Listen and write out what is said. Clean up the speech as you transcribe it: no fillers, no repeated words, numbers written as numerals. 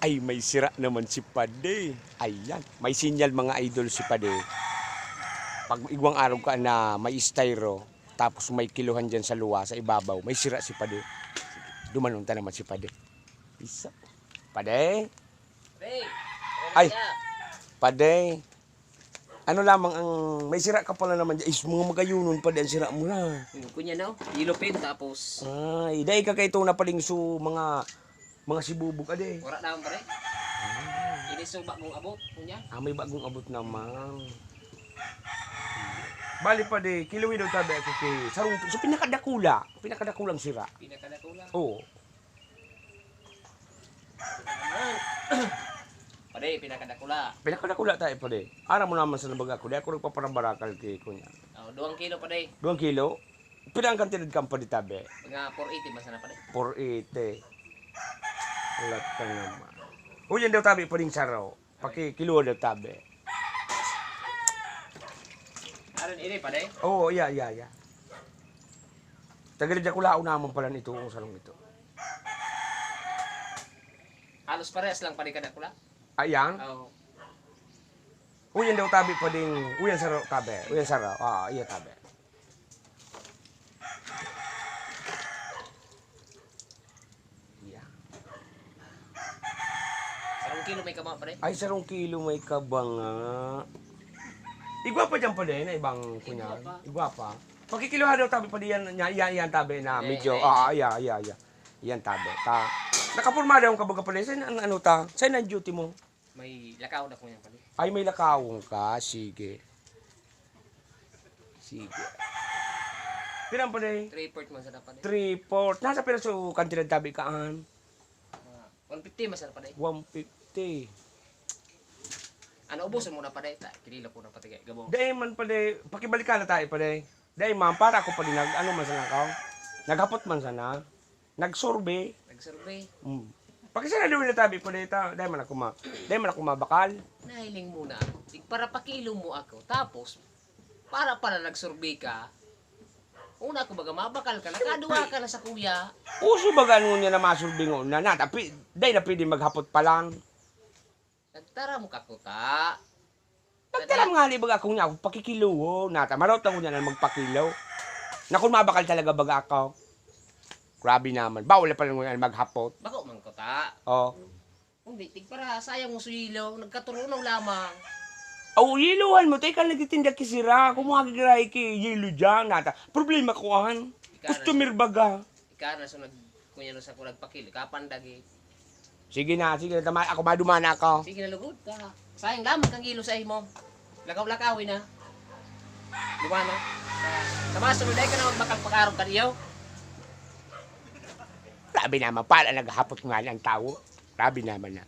Ay, may sira naman si Pade. Ayan, may sinyal mga idol si Pade. Pag igwang araw ka na may styro, tapos may kiluhan dyan sa luwa, sa ibabaw, may sira si Pade. Dumanunta naman si Pade. Isa. Pade? Hey, Ay, Pade. Ano lamang ang may sira ka pala naman dyan. Is mga magayunon Pade, ang sira mo na. kunya no, ilupin tapos Ay, dahil ka kayo na paling su mga sibubog ade. wala na pare. Ini so bagong abot kunya. May bagong abot naman. Bali pa de, kiluwi daw tabi ako kay sarong so pinakadakulang sira. Pinakadakulang. Oo. Pare, pinakadakula. Pinakadakula tayo pa de. Ara mo naman sa nabaga ko, di ako nagpaparambarakal kay kunya. 2 kilo pare. 2 kilo. Pinang kantidad kang pa di tabi. Mga 480 basta na pare. 480. Ulat ka naman. O yan daw tabi pa rin saraw. Pakikilo daw tabi. Aron ini pare. Oo, yeah. Tagalid ako lao naman pala nito kung salong ito. Halos parehas lang pare kadakula. Ayan. Oh. Uyan daw tabi pa din. Uyan saraw tabi. Uyan saraw. Iya tabi. Iya. 1 kilo may kama pare. Ay, sarong kilo may kabanga. Igwa pa dyan pa din na ibang kunya. Igwa pa. Pagkikiluha daw tabi pa din yan tabi na medyo. Iya. Yan tabi. Nakapurma daw ang kabaga pa din. Saan ano ta? Saan ang duty mo? May lakaw na kunya pare. Ay, may lakawong ka. Sige. Pirang pa din? 3/4 man sa pare. 3/4. Nasa piraso kantidad tabi kaan? 150 man sa pare. 150. Ano ubusin mo na pare? Kilila ko na pati kay gabo. Dahil man pala, pakibalikan na tayo pala. Dahil man, para ako pala ano man sana ka? Naghapot man sana. Nag-survey. Nag-survey. Pakisana daw na tabi pala ito. Dahil man ako mabakal. Nahiling muna. Para pakilo mo ako. Tapos, para nag-survey ka, una ko baga mabakal ka, nakaduwa ka na sa kuya. Uso ba gano'n niya na masurvey nga na? Tapi, dahil na pwede maghapot pa lang. Nagtara mo kakuta. Nagtaram nga libag ako niya, pakikilo. Nata, marot lang ko niya na magpakilo. Nakon mabakal talaga baga ako. Grabe naman. Bawal pa lang ko maghapot. Bako man kuta. Hindi, para sayang mo suyilaw. Nagkaturunaw lamang. Yiluhan mo. Teka, nagtitinda kisira. Kung magagiray ki yelo dyan. Nata, problema ko an. Customer baga. Ika na so kunya no sa ko nagpakilo. Kapandagi. Sige na. Ako madumana ako. Sige na lugod ka. Sayang lamang kang ilo sa imo. Lakaw-lakawin na. Lumana. Sama sunod ay ka na magbakal pag-araw ka diyo. Grabe naman. Para naghapot nga ng tao. Grabe naman na.